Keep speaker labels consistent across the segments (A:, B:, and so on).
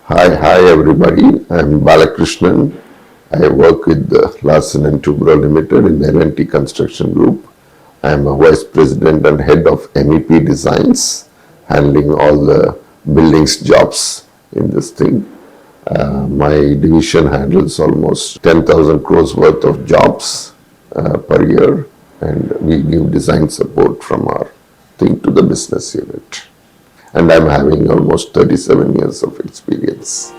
A: Hi everybody. I'm Balakrishna. I work with Larson Toubro Limited in the L&T Construction Group. I'm a Vice President and Head of MEP Designs, handling all the buildings jobs in this thing. My division handles almost 10,000 crores worth of jobs per year, and we give design support from our thing to the business unit. And I'm having almost 37 years of experience.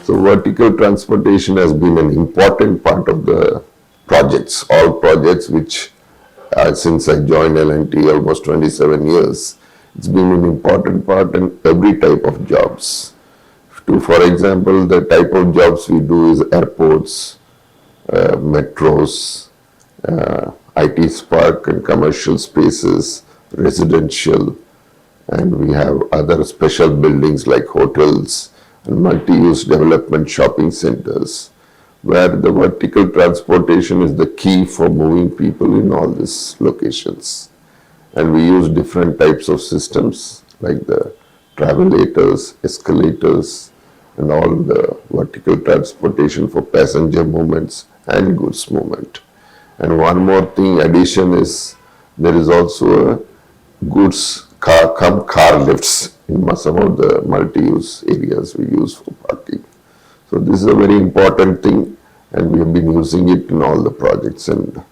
A: So vertical transportation has been an important part of the projects, all projects which since I joined L&T almost 27 years, it's been an important part in every type of jobs. For example, the type of jobs we do is airports, metros, IT park and commercial spaces, residential, and we have other special buildings like hotels and multi-use development shopping centers, where the vertical transportation is the key for moving people in all these locations. And we use different types of systems like the travelators, escalators, and all the vertical transportation for passenger movements and goods movement. And one more thing, addition is there is also a goods car lifts in some of the multi-use areas we use for parking. So this is a very important thing, and we have been using it in all the projects, and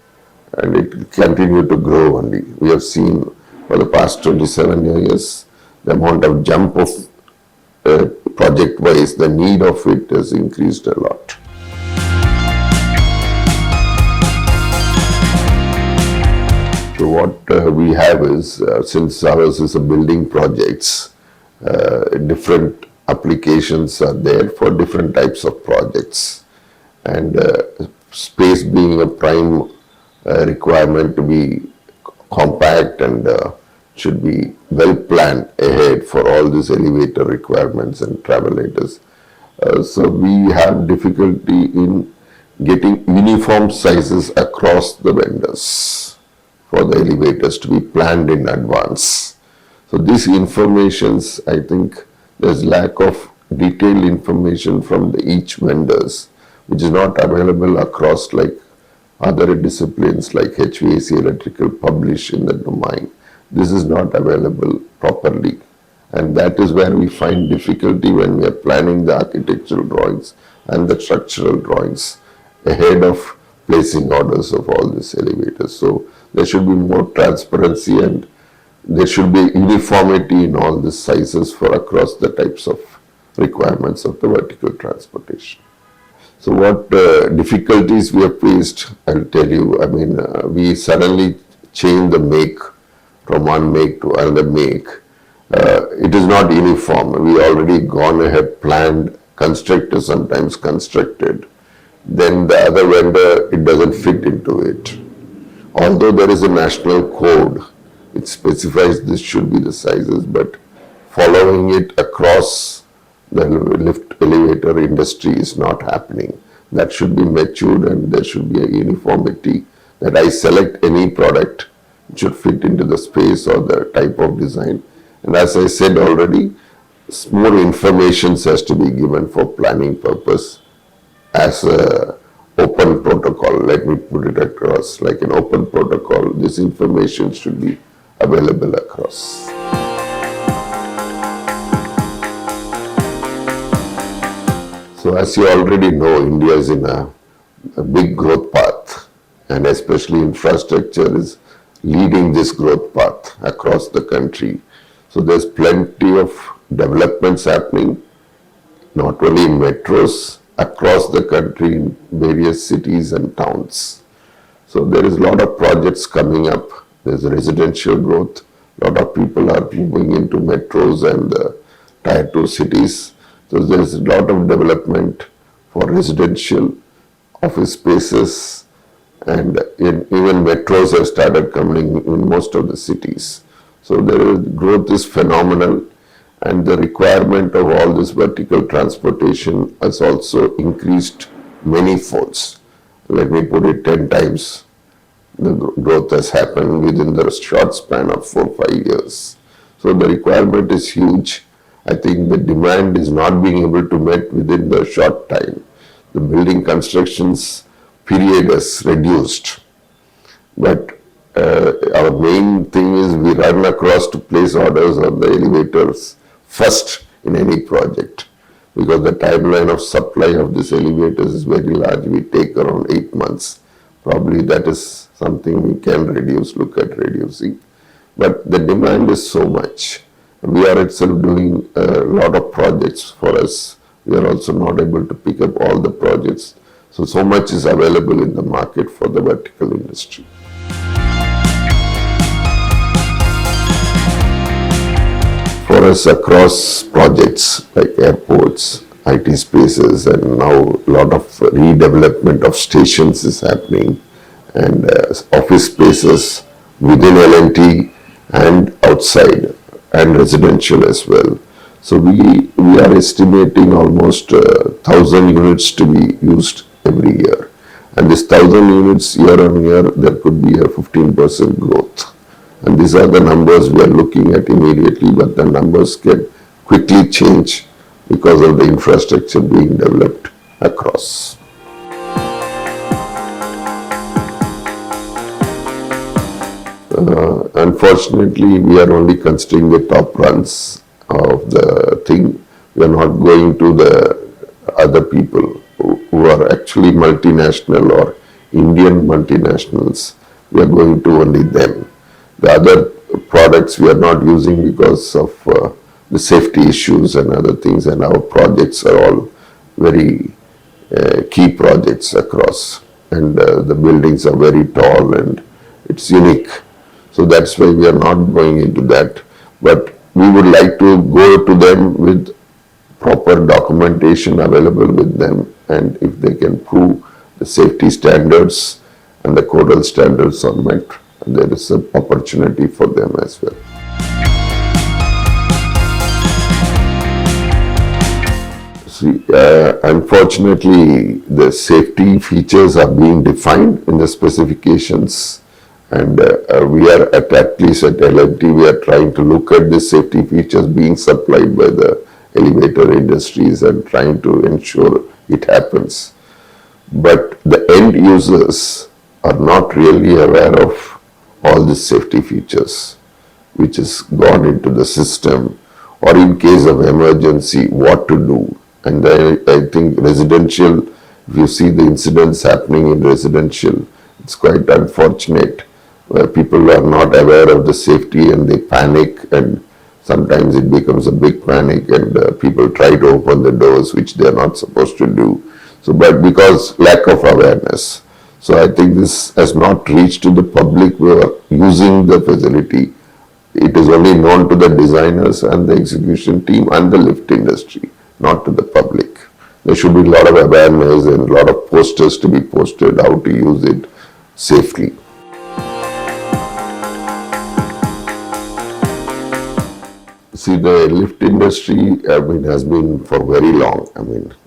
A: it will continue to grow only. We have seen for the past 27 years the amount of jump of project-wise, the need of it has increased a lot. So what we have is, since ours is a building projects, different applications are there for different types of projects. And space being a prime requirement to be compact and should be well planned ahead for all these elevator requirements and travelators. So we have difficulty in getting uniform sizes across the vendors for the elevators to be planned in advance. So these informations, I think there's lack of detailed information from each vendors, which is not available across like other disciplines like HVAC, electrical publish in the domain. This is not available properly. And that is where we find difficulty when we are planning the architectural drawings and the structural drawings ahead of placing orders of all these elevators. So there should be more transparency and there should be uniformity in all the sizes for across the types of requirements of the vertical transportation. So what difficulties we have faced, I'll tell you. I mean, we suddenly change the make from one make to another make. It is not uniform. We already gone ahead, planned, constructed, sometimes constructed. Then the other vendor, it doesn't fit into it. Although there is a national code, it specifies this should be the sizes, but following it across the lift elevator industry is not happening. That should be matured and there should be a uniformity that I select any product, it should fit into the space or the type of design. And as I said already, more information has to be given for planning purpose as a open protocol. Let me put it across like an open protocol. This information should be available across. So as you already know, India is in a big growth path, and especially infrastructure is leading this growth path across the country. So there's plenty of developments happening, not only in metros, across the country in various cities and towns. So there is a lot of projects coming up. There's residential growth. A lot of people are moving into metros and tier 2 cities. So there's a lot of development for residential, office spaces, and even metros have started coming in most of the cities. So growth is phenomenal, and the requirement of all this vertical transportation has also increased many folds. Let me put it 10 times The growth has happened within the short span of 4 or 5 years. So the requirement is huge. I think the demand is not being able to met within the short time. The building constructions period is reduced. But our main thing is we run across to place orders on the elevators first in any project, because the timeline of supply of these elevators is very large. We take around 8 months. Probably that is something we can reduce, look at reducing. But the demand is so much. We are itself doing a lot of projects for us. We are also not able to pick up all the projects. So much is available in the market for the vertical industry. For us, across projects like airports, IT spaces, and now a lot of redevelopment of stations is happening, and office spaces within L&T and outside, and residential as well. So we are estimating almost 1,000 units to be used every year. And this 1,000 units year on year, there could be a 15% growth. And these are the numbers we are looking at immediately, but the numbers can quickly change because of the infrastructure being developed across. Unfortunately, we are only considering the top runs of the thing. We are not going to the other people who are actually multinational or Indian multinationals. We are going to only them. The other products we are not using because of the safety issues and other things, and our projects are all very key projects across, and the buildings are very tall and it's unique. So that's why we are not going into that. But we would like to go to them with proper documentation available with them, and if they can prove the safety standards and the codal standards are met, there is an opportunity for them as well. See, unfortunately, the safety features are being defined in the specifications, and we are at least at L&T, we are trying to look at the safety features being supplied by the elevator industries and trying to ensure it happens. But the end users are not really aware of all the safety features which has gone into the system, or in case of emergency what to do. And I think residential, if you see the incidents happening in residential, it's quite unfortunate where people are not aware of the safety and they panic, and sometimes it becomes a big panic and people try to open the doors which they are not supposed to do. So, but because lack of awareness. So I think this has not reached to the public who are using the facility. It is only known to the designers and the execution team and the lift industry, not to the public. There should be a lot of awareness and a lot of posters to be posted how to use it safely. See, the lift industry, has been for very long.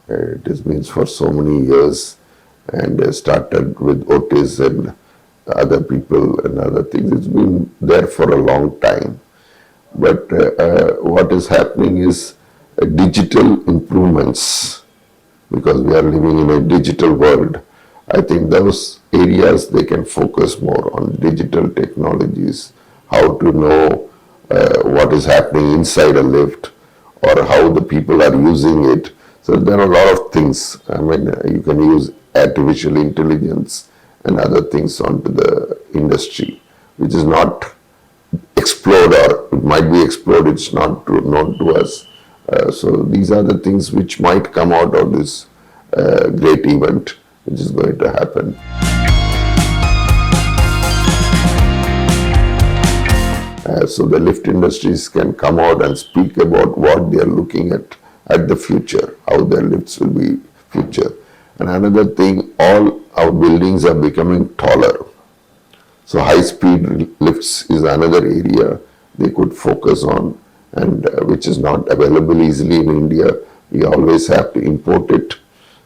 A: It has been for so many years, and started with Otis and other people and other things. It's been there for a long time. But what is happening is digital improvements, because we are living in a digital world. I think those areas they can focus more on digital technologies, how to know what is happening inside a lift or how the people are using it. So there are a lot of things. You can use artificial intelligence and other things onto the industry, which is not explored, or it might be explored, it's not known to us. So these are the things which might come out of this great event which is going to happen. So the lift industries can come out and speak about what they are looking at the future, how their lifts will be future. And another thing, all our buildings are becoming taller. So high-speed lifts is another area they could focus on, and which is not available easily in India. We always have to import it.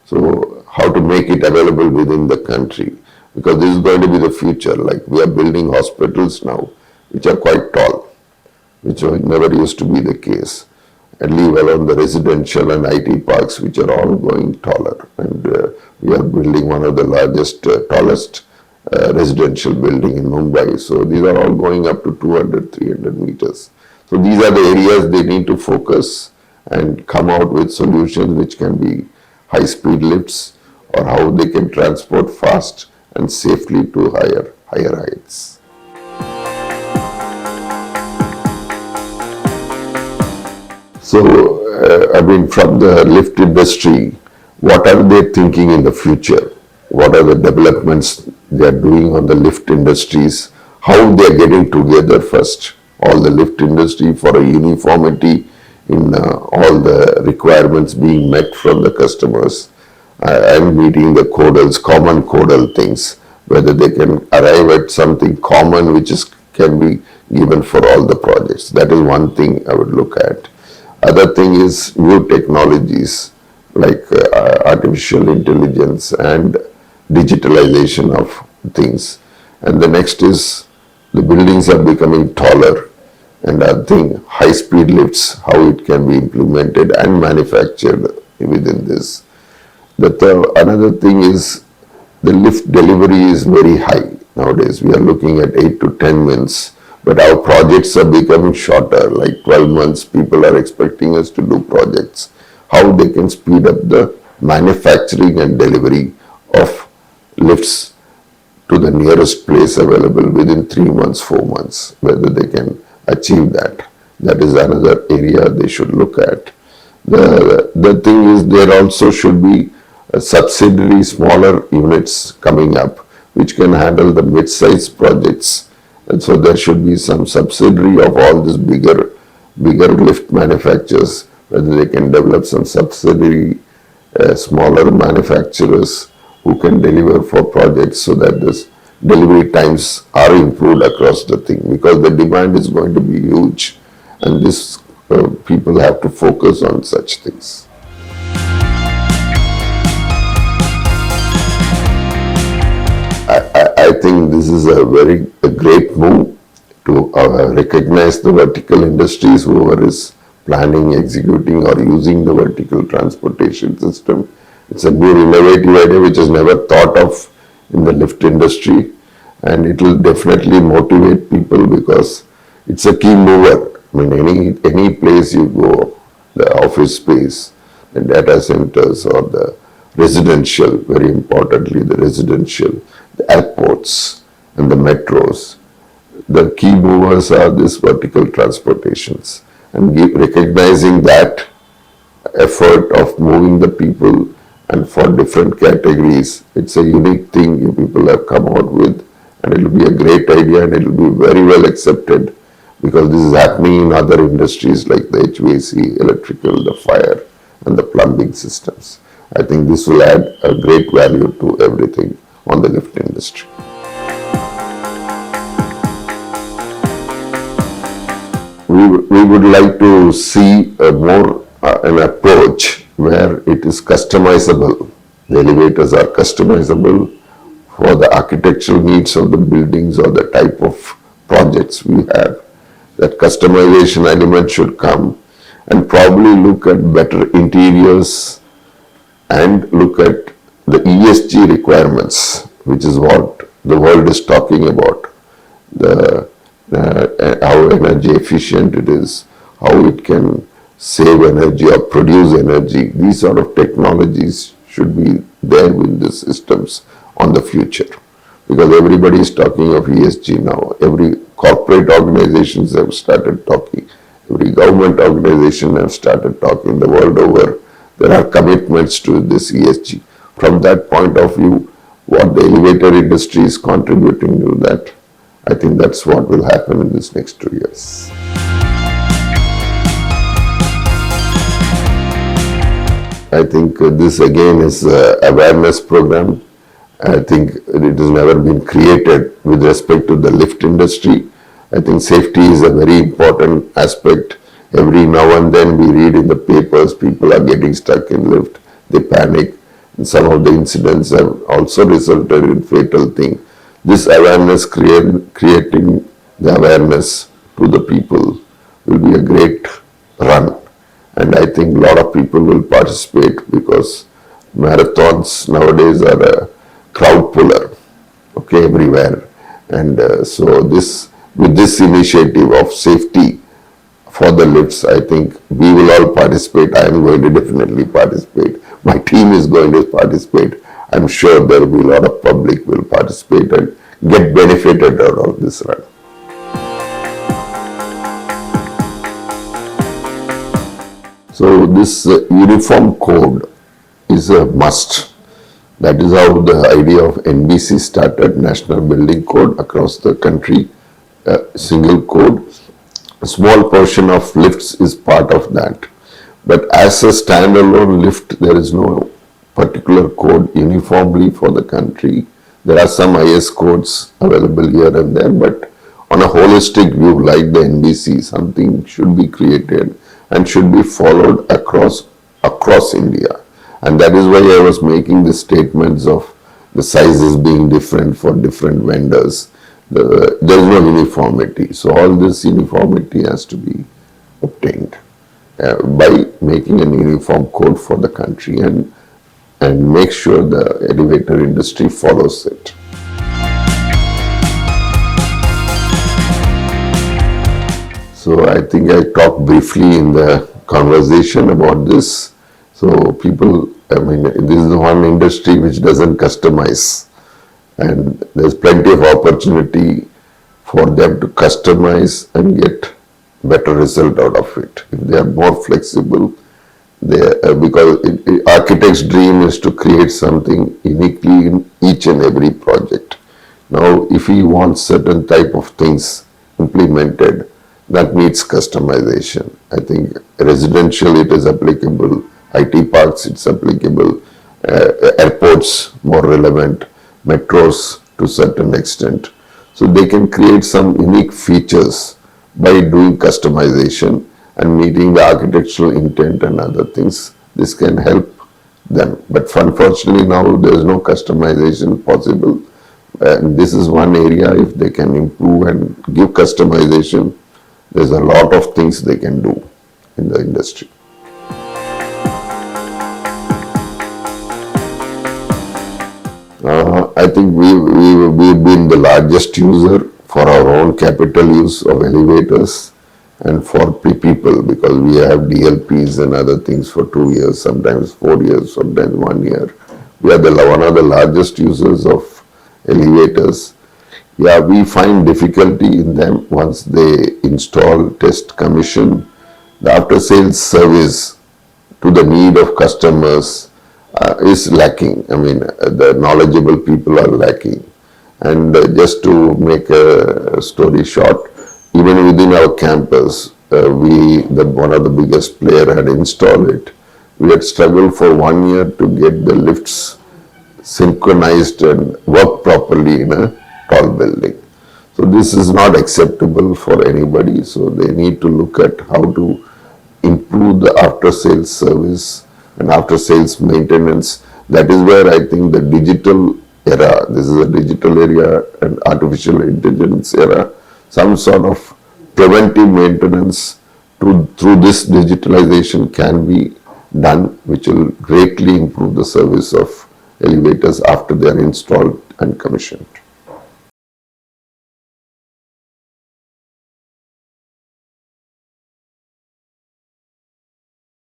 A: So how to make it available within the country. because this is going to be the future. Like we are building hospitals now, which are quite tall, which never used to be the case. And leave alone the residential and IT parks, which are all going taller. And we are building one of the largest, tallest residential building in Mumbai. So these are all going up to 200, 300 meters. So these are the areas they need to focus and come out with solutions which can be high-speed lifts or how they can transport fast and safely to higher heights. So, from the lift industry, what are they thinking in the future? What are the developments they are doing on the lift industries? How they are getting together first? All the lift industry for a uniformity in all the requirements being met from the customers and meeting the common codal things, whether they can arrive at something common which can be given for all the projects. That is one thing I would look at. Other thing is new technologies like artificial intelligence and digitalization of things. And the next is the buildings are becoming taller, and I think high-speed lifts, how it can be implemented and manufactured within this. Another thing is the lift delivery is very high nowadays. We are looking at 8 to 10 minutes. But our projects are becoming shorter, like 12 months. People are expecting us to do projects. How they can speed up the manufacturing and delivery of lifts to the nearest place available within 3 months, 4 months, whether they can achieve that. That is another area they should look at. The thing is, there also should be a subsidiary smaller units coming up which can handle the mid-sized projects. And so there should be some subsidiary of all these bigger lift manufacturers, whether they can develop some subsidiary smaller manufacturers who can deliver for projects so that this delivery times are improved across the thing, because the demand is going to be huge and this people have to focus on such things. I think this is a great move to recognize the vertical industries, whoever is planning, executing or using the vertical transportation system. It's a new innovative idea which is never thought of in the lift industry, and it will definitely motivate people because it's a key mover. I mean, any place you go, the office space, the data centers or the residential, very importantly the residential, the airports and the metros, the key movers are these vertical transportations, and recognizing that effort of moving the people and for different categories, it's a unique thing you people have come out with, and it will be a great idea and it will be very well accepted because this is happening in other industries like the HVAC, electrical, the fire and the plumbing systems. I think this will add a great value to everything on the lift industry. We would like to see an approach where it is customizable. The elevators are customizable for the architectural needs of the buildings or the type of projects we have. That customization element should come, and probably look at better interiors and look at the ESG requirements, which is what the world is talking about. How energy efficient it is, how it can save energy or produce energy. These sort of technologies should be there in the systems on the future, because everybody is talking of ESG now. Every corporate organizations have started talking. Every government organization have started talking the world over. There are commitments to this ESG. From that point of view, what the elevator industry is contributing to that, I think that's what will happen in this next 2 years. I think this again is an awareness program. I think it has never been created with respect to the lift industry. I think safety is a very important aspect. Every now and then we read in the papers people are getting stuck in lift, they panic, Some of the incidents have also resulted in fatal things. This awareness, creating the awareness to the people will be a great run. And I think a lot of people will participate because marathons nowadays are a crowd puller, okay, everywhere. And so this, with this initiative of safety for the lifts, I think we will all participate. I am going to definitely participate. My team is going to participate. I'm sure there will be a lot of public will participate and get benefited out of this run. So this uniform code is a must. That is how the idea of NBC started, National Building Code across the country, single code. A small portion of lifts is part of that. But as a standalone lift, there is no particular code uniformly for the country. There are some IS codes available here and there, but on a holistic view, like the NBC, something should be created and should be followed across India. And that is why I was making the statements of the sizes being different for different vendors. There is no uniformity. So all this uniformity has to be obtained by making an uniform code for the country and make sure the elevator industry follows it. So I think I talked briefly in the conversation about this. So people, I mean, this is the one industry which doesn't customize, and there's plenty of opportunity for them to customize and get better result out of it. If they are more flexible, because architect's dream is to create something uniquely in each and every project. Now, if he wants certain type of things implemented, that needs customization. I think residential it is applicable, IT parks it's applicable, airports more relevant, metros to certain extent. So they can create some unique features by doing customization and meeting the architectural intent and other things. This can help them. But unfortunately now there is no customization possible. And this is one area if they can improve and give customization, there's a lot of things they can do in the industry. I think we've been the largest user for our own capital use of elevators and for people, because we have DLPs and other things for 2 years, sometimes 4 years, sometimes 1 year. We are one of the largest users of elevators. Yeah, we find difficulty in them once they install, test, commission. The after-sales service to the need of customers is lacking. I mean, the knowledgeable people are lacking. And just to make a story short, even within our campus, one of the biggest player had installed it. We had struggled for 1 year to get the lifts synchronized and work properly in a tall building. So this is not acceptable for anybody. So they need to look at how to improve the after-sales service and after-sales maintenance. That is where I think the digital era, this is a digital area and artificial intelligence era, some sort of preventive maintenance through this digitalization can be done, which will greatly improve the service of elevators after they are installed and commissioned.